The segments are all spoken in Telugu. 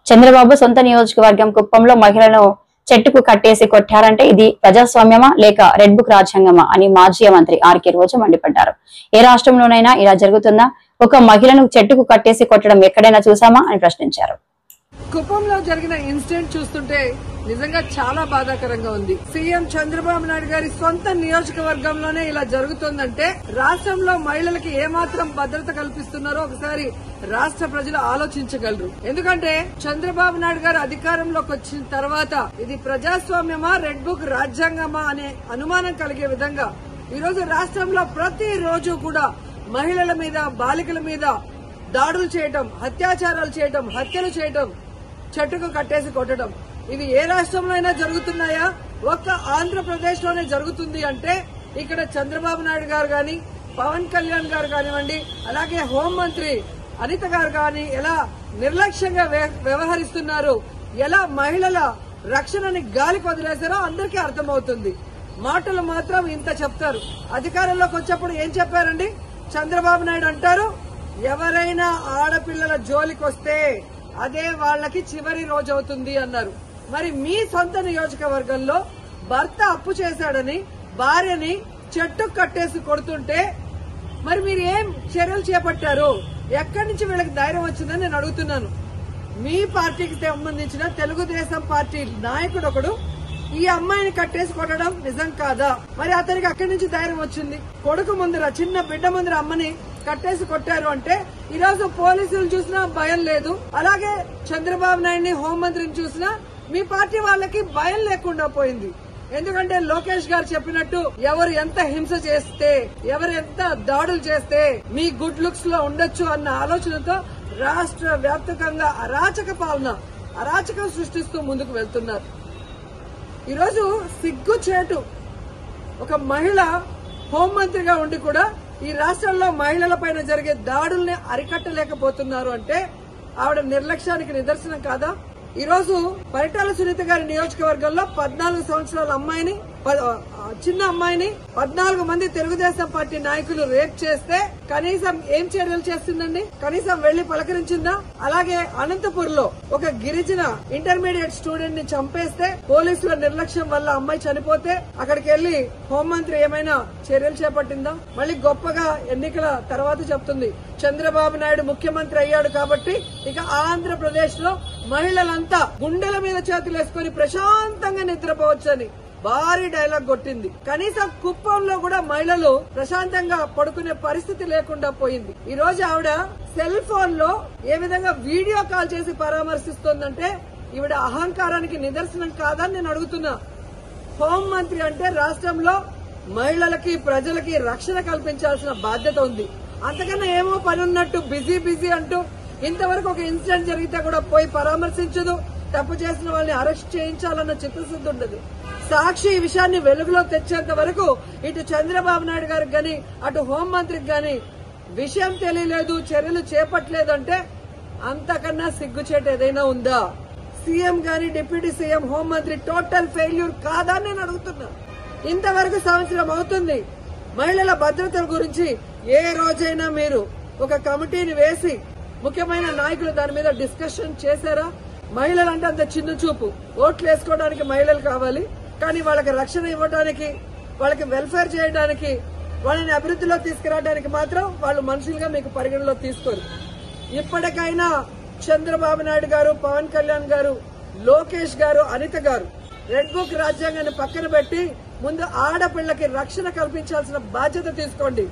చంద్రబాబు సొంత నియోజకవర్గం కుప్పంలో మహిళలను చెట్టుకు కట్టేసి కొట్టారంటే ఇది ప్రజాస్వామ్యమా లేక రెడ్ బుక్ రాజ్యాంగమా అని మాజీ మంత్రి ఆర్కే రోజు మండిపడ్డారు. ఏ రాష్ట్రంలోనైనా ఇలా జరుగుతుందా? ఒక మహిళను చెట్టుకు కట్టేసి కొట్టడం ఎక్కడైనా చూసామా అని ప్రశ్నించారు. కుప్పంలో జరిగిన ఇన్సిడెంట్ చూస్తుంటే నిజంగా చాలా బాధాకరంగా ఉంది. సీఎం చంద్రబాబు నాయుడు గారి సొంత నియోజకవర్గంలోనే ఇలా జరుగుతుందంటే రాష్ట్రంలో మహిళలకి ఏమాత్రం భద్రత కల్పిస్తున్నారో ఒకసారి రాష్ట్ర ప్రజలు ఆలోచించగలరు. ఎందుకంటే చంద్రబాబు నాయుడు గారు అధికారంలోకి వచ్చిన తర్వాత ఇది ప్రజాస్వామ్యమా రెడ్ బుక్ రాజ్యాంగమా అనే అనుమానం కలిగే విధంగా ఈ రోజు రాష్ట్రంలో ప్రతి రోజు కూడా మహిళల మీద బాలికల మీద దాడులు చేయటం, అత్యాచారాలు చేయటం, హత్యలు చేయటం, చెట్టుకు కట్టేసి కొట్టడం ఇవి ఏ రాష్ట్రంలో అయినా జరుగుతున్నాయా? ఒక్క ఆంధ్రప్రదేశ్ లోనే జరుగుతుంది అంటే ఇక్కడ చంద్రబాబు నాయుడు గారు గాని, పవన్ కళ్యాణ్ గారు కానివ్వండి, అలాగే హోంమంత్రి అనిత గారు గాని ఎలా నిర్లక్ష్యంగా వ్యవహరిస్తున్నారు, ఎలా మహిళల రక్షణని గాలికి వదిలేశారో అందరికీ అర్థమవుతుంది. మాటలు మాత్రం ఇంత చెప్తారు. అధికారంలోకి వచ్చేప్పుడు ఏం చెప్పారండి? చంద్రబాబు నాయుడు అంటారు, ఎవరైనా ఆడపిల్లల జోలికి వస్తే అదే వాళ్ళకి చివరి రోజు అవుతుంది అన్నారు. మరి మీ సొంత నియోజకవర్గంలో భర్త అప్పు చేశాడని భార్యని చెట్టుకు కట్టేసి కొడుతుంటే మరి మీరు ఏం చర్యలు చేపట్టారు? ఎక్కడి నుంచి వీళ్ళకి ధైర్యం వచ్చిందని నేను అడుగుతున్నాను. మీ పార్టీకి సంబంధించిన తెలుగుదేశం పార్టీ నాయకుడు ఒకడు ఈ అమ్మాయిని కట్టేసి కొట్టడం నిజం కాదా? మరి అతనికి అక్కడి నుంచి ధైర్యం వచ్చింది? కొడుకు ముందర, చిన్న బిడ్డ ముందర అమ్మని కట్టేసి కొట్టారు అంటే ఈ రోజు పోలీసులు చూసినా భయం లేదు. అలాగే చంద్రబాబు నాయుడిని, హోంమంత్రిని చూసినా మీ పార్టీ వాళ్ళకి భయం లేకుండా పోయింది. ఎందుకంటే లోకేష్ గారు చెప్పినట్టు ఎవరు ఎంత హింస చేస్తే, ఎవరు ఎంత దాడులు చేస్తే మీ గుడ్ లుక్స్ లో ఉండొచ్చు అన్న ఆలోచనతో రాష్ట్ర వ్యాప్తంగా అరాచక పాలన, అరాచకం సృష్టిస్తూ ముందుకు వెళ్తున్నారు. ఈరోజు సిగ్గుచేటు ఒక మహిళ హోంమంత్రిగా ఉండి కూడా ఈ రాష్ట్రంలో మహిళల పైన జరిగే దాడుల్ని అరికట్టలేకపోతున్నారు అంటే ఆవిడ నిర్లక్ష్యానికి నిదర్శనం కాదా? ఈ రోజు పరిటాల సునీత గారి నియోజకవర్గంలో 14 సంవత్సరాల అమ్మాయిని, చిన్న అమ్మాయిని 14 మంది తెలుగుదేశం పార్టీ నాయకులు రేప్ చేస్తే కనీసం ఏం చర్యలు చేస్తుందండి? కనీసం వెళ్లి పలకరించిందా? అలాగే అనంతపూర్ లో ఒక గిరిజన ఇంటర్మీడియట్ స్టూడెంట్ ని చంపేస్తే పోలీసుల నిర్లక్ష్యం వల్ల అమ్మాయి చనిపోతే అక్కడికి వెళ్లి హోంమంత్రి ఏమైనా చర్యలు చేపట్టిందా? మళ్ళీ గొప్పగా ఎన్నికల తర్వాత చెప్తుంది చంద్రబాబు నాయుడు ముఖ్యమంత్రి అయ్యాడు కాబట్టి ఇక ఆంధ్రప్రదేశ్ లో మహిళలంతా గుండెల మీద చేతులు వేసుకుని ప్రశాంతంగా నిద్రపోవచ్చని భారీ డైలాగ్ కొట్టింది. కనీసం కుప్పంలో కూడా మహిళలు ప్రశాంతంగా పడుకునే పరిస్థితి లేకుండా పోయింది. ఈ రోజు ఆవిడ సెల్ ఫోన్ లో ఏ విధంగా వీడియో కాల్ చేసి పరామర్శిస్తోందంటే ఈవిడ అహంకారానికి నిదర్శనం కాదని నేను అడుగుతున్నా. హోంమంత్రి అంటే రాష్ట్రంలో మహిళలకి, ప్రజలకి రక్షణ కల్పించాల్సిన బాధ్యత ఉంది. అంతకన్నా ఏమో పని ఉన్నట్టు బిజీ అంటూ ఇంతవరకు ఒక ఇన్సిడెంట్ జరిగితే కూడా పోయి పరామర్శించదు. తప్పు చేసిన వాళ్ళని అరెస్ట్ చేయించాలన్న చిత్తశుద్ధి ఉండదు. సాక్షి ఈ విషయాన్ని వెలుగులో తెచ్చేంత వరకు ఇటు చంద్రబాబు నాయుడు గారికి గాని, అటు హోంమంత్రికి గాని విషయం తెలియలేదు, చర్యలు చేపట్టలేదు అంటే అంతకన్నా సిగ్గుచేటు ఏదైనా ఉందా? సీఎం గాని, డిప్యూటీ సీఎం, హోంమంత్రి టోటల్ ఫెయిల్యూర్ కాదా నేను అడుగుతున్నా. ఇంతవరకు సంవత్సరం అవుతుంది. మహిళల భద్రత గురించి ఏ రోజైనా మీరు ఒక కమిటీని వేసి ముఖ్యమైన నాయకులు దాని మీద డిస్కషన్ చేశారా? మహిళలంటే అంత చిన్న చూపు. ఓట్లు వేసుకోవడానికి మహిళలు కావాలి, కానీ వాళ్ళకి రక్షణ ఇవ్వడానికి, వాళ్ళకి వెల్ఫేర్ చేయడానికి, వాళ్ళని అభివృద్ధిలో తీసుకురావడానికి మాత్రం వాళ్ళు మనుషులుగా మీకు పరిగణలో తీసుకోరు. ఇప్పటికైనా చంద్రబాబు నాయుడు గారు, పవన్ కళ్యాణ్ గారు, లోకేష్ గారు, అనిత గారు రెడ్ బుక్ రాజ్యాంగాన్ని పక్కన పెట్టి ముందు ఆడపిల్లకి రక్షణ కల్పించాల్సిన బాధ్యత తీసుకోండి.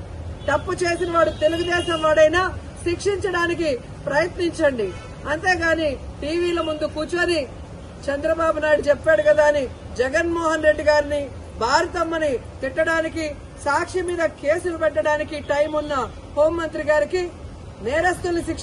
తప్పు చేసిన వాడు తెలుగుదేశం వాడైనా శిక్షించడానికి ప్రయత్నించండి. అంతేగాని టీవీల ముందు కూర్చొని చంద్రబాబు నాయుడు చెప్పాడు కదా అని జగన్మోహన్ రెడ్డి గారిని, భారతమ్మని తిట్టడానికి, సాక్షి మీద కేసులు పెట్టడానికి టైం ఉన్న హోంమంత్రి గారికి నేరస్తుల్ని శిక్ష